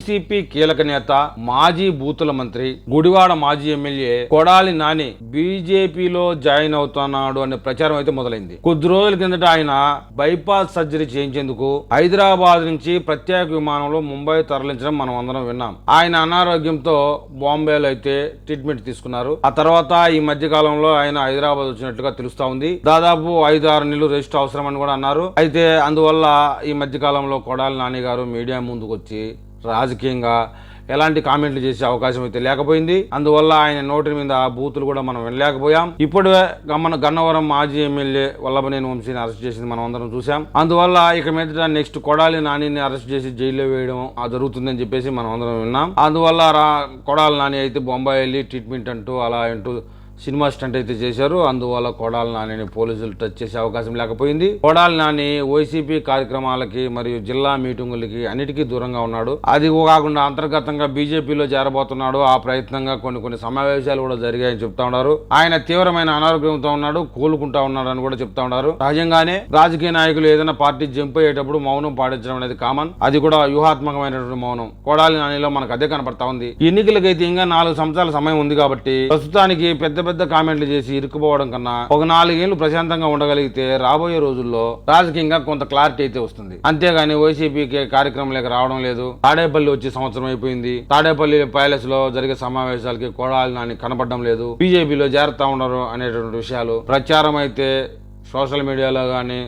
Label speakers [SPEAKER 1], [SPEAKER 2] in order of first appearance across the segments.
[SPEAKER 1] YCP కీలక నేత, మాజీ బూతుల మంత్రి, గుడివాడ మాజీ ఎమ్మెల్యే కొడాలి నాని బీజేపీలో జాయిన్ అవుతున్నాడు అనే ప్రచారం అయితే మొదలైంది. కొద్ది రోజుల కిందట ఆయన బైపాస్ సర్జరీ చేయించేందుకు హైదరాబాద్ నుంచి ప్రత్యేక విమానంలో ముంబై తరలించడం మనం అందరం విన్నాం. ఆయన అనారోగ్యంతో బాంబేలో అయితే ట్రీట్మెంట్ తీసుకున్నారు. ఆ తర్వాత ఈ మధ్య కాలంలో ఆయన హైదరాబాద్ వచ్చినట్లుగా తెలుస్తా ఉంది. దాదాపు 5-6 నెలలు రెస్ట్ అవసరమని కూడా అన్నారు. అయితే అందువల్ల ఈ మధ్య కాలంలో కొడాలి నాని గారు మీడియా ముందుకు వచ్చి రాజకీయంగా ఎలాంటి కామెంట్లు చేసే అవకాశం అయితే లేకపోయింది. అందువల్ల ఆయన నోటి మీద బూతులు కూడా మనం వినలేకపోయాం. ఇప్పుడు గన్నవరం మాజీ ఎమ్మెల్యే వల్లభనేని వంశీని అరెస్ట్ చేసింది మనం అందరం చూసాం. అందువల్ల ఇక మీద నెక్స్ట్ కొడాలి నానిని అరెస్ట్ చేసి జైల్లో వేయడం జరుగుతుందని చెప్పేసి మనం అందరం విన్నాం. అందువల్ల కొడాలి నాని అయితే బొంబాయి వెళ్ళి ట్రీట్మెంట్ అంటూ అలా అంటూ సినిమా స్టంట్ అయితే చేశారు. అందువల్ల కొడాలి నానిని పోలీసులు టచ్ చేసే అవకాశం లేకపోయింది. కొడాలి నాని వైసీపీ కార్యక్రమాలకి మరియు జిల్లా మీటింగులకి అన్నిటికీ దూరంగా ఉన్నాడు. అది కాకుండా అంతర్గతంగా బీజేపీలో చేరబోతున్నాడు. ఆ ప్రయత్నంగా కొన్ని సమావేశాలు కూడా జరిగాయని చెప్తా ఉన్నారు. ఆయన తీవ్రమైన అనారోగ్యంతో ఉన్నాడు, కోలుకుంటా ఉన్నాడు అని కూడా చెప్తా ఉన్నారు. సహజంగానే రాజకీయ నాయకులు ఏదైనా పార్టీ జంప్ అయ్యేటప్పుడు మౌనం పాటించడం అనేది కామన్. అది కూడా వ్యూహాత్మకమైనటువంటి మౌనం. కొడాలి నానిలో మనకు అదే కనపడతా ఉంది. ఎన్నికలకైతే ఇంకా 4 సంవత్సరాల సమయం ఉంది కాబట్టి ప్రస్తుతానికి పెద్ద కామెంట్లు చేసి ఇరుక్కుపోవడం కన్నా ఒక 4 ఏళ్లు ప్రశాంతంగా ఉండగలిగితే రాబోయే రోజుల్లో రాజకీయంగా కొంత క్లారిటీ అయితే వస్తుంది. అంతేగాని వైసీపీకి కార్యక్రమాలకు రావడం లేదు. తాడేపల్లి వచ్చి సంవత్సరం అయిపోయింది. తాడేపల్లి ప్యాలెస్ లో జరిగే సమావేశాలకి కొడాలి నాని కనపడడం లేదు. బీజేపీలో చేరుతా ఉన్నారు అనేటువంటి విషయాలు ప్రచారం అయితే సోషల్ మీడియాలో గానీ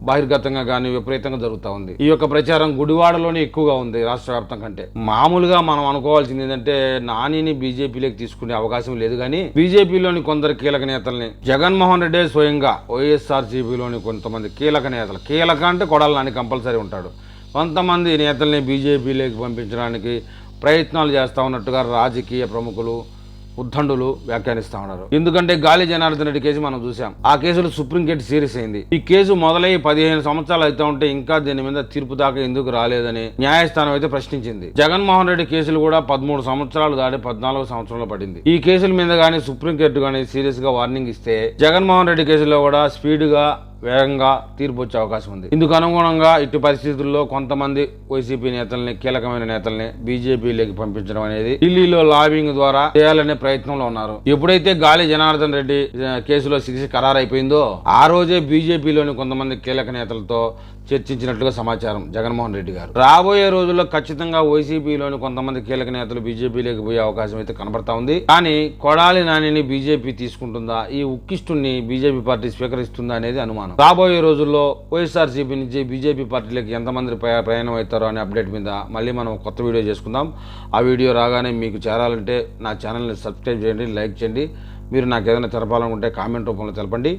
[SPEAKER 1] బహిర్గతంగా కానీ విపరీతంగా జరుగుతూ ఉంది. ఈ యొక్క ప్రచారం గుడివాడలోనే ఎక్కువగా ఉంది రాష్ట్ర వ్యాప్తం కంటే. మామూలుగా మనం అనుకోవాల్సింది ఏంటంటే నానిని బీజేపీలోకి తీసుకునే అవకాశం లేదు. కానీ బీజేపీలోని కొందరు కీలక నేతల్ని జగన్మోహన్ రెడ్డి స్వయంగా వైఎస్ఆర్సీపీలోని కొంతమంది కీలక నేతలు, కీలక అంటే కొడాలి నాని కంపల్సరీ ఉంటాడు, కొంతమంది నేతల్ని బీజేపీలోకి పంపించడానికి ప్రయత్నాలు చేస్తా ఉన్నట్టుగా రాజకీయ ప్రముఖులు ఉద్దండులు వ్యాఖ్యానిస్తా ఉన్నారు. ఎందుకంటే గాలి జనార్దన్ రెడ్డి కేసు మనం చూసాం. ఆ కేసులో సుప్రీంకోర్టు సీరియస్ అయింది. ఈ కేసు మొదలై 15 సంవత్సరాలు అయితే ఉంటే ఇంకా దీని మీద తీర్పు దాకా ఎందుకు రాలేదని న్యాయస్థానం అయితే ప్రశ్నించింది. జగన్మోహన్ రెడ్డి కేసులు కూడా 13 సంవత్సరాలు దాటి 14 సంవత్సరాలు పడింది. ఈ కేసుల మీద కానీ సుప్రీంకోర్టు కానీ సీరియస్ గా వార్నింగ్ ఇస్తే జగన్మోహన్ రెడ్డి కేసులో కూడా స్పీడ్ గా వేగంగా తీర్పు వచ్చే అవకాశం ఉంది. ఇందుకు అనుగుణంగా ఇట్టి పరిస్థితుల్లో కొంతమంది వైసీపీ నేతల్ని, కీలకమైన నేతల్ని బీజేపీలోకి పంపించడం అనేది ఢిల్లీలో లాబింగ్ ద్వారా చేయాలనే ప్రయత్నంలో ఉన్నారు. ఎప్పుడైతే గాలి జనార్దన్ రెడ్డి కేసులో శిక్ష ఖరారైపోయిందో ఆ రోజే బీజేపీలోని కొంతమంది కీలక నేతలతో చర్చించినట్లుగా సమాచారం జగన్మోహన్ రెడ్డి గారు. రాబోయే రోజుల్లో ఖచ్చితంగా వైసీపీలోని కొంతమంది కీలక నేతలు బీజేపీలోకి పోయే అవకాశం అయితే కనబడతా ఉంది. కానీ కొడాలి నానిని బీజేపీ తీసుకుంటుందా, ఈ ఉక్కిష్టుని బీజేపీ పార్టీ స్వీకరిస్తుందా అనేది అనుమానం. రాబోయే రోజుల్లో వైఎస్ఆర్సీపీ నుంచి బీజేపీ పార్టీలోకి ఎంతమంది ప్రయాణం అవుతారో అనే అప్డేట్ మీద మళ్ళీ మనం కొత్త వీడియో చేసుకుందాం. ఆ వీడియో రాగానే మీకు చేరాలంటే నా ఛానల్ని సబ్స్క్రైబ్ చేయండి, లైక్ చేయండి. మీరు నాకు ఏదైనా తెలపాలనుకుంటే కామెంట్ రూపంలో తెలపండి.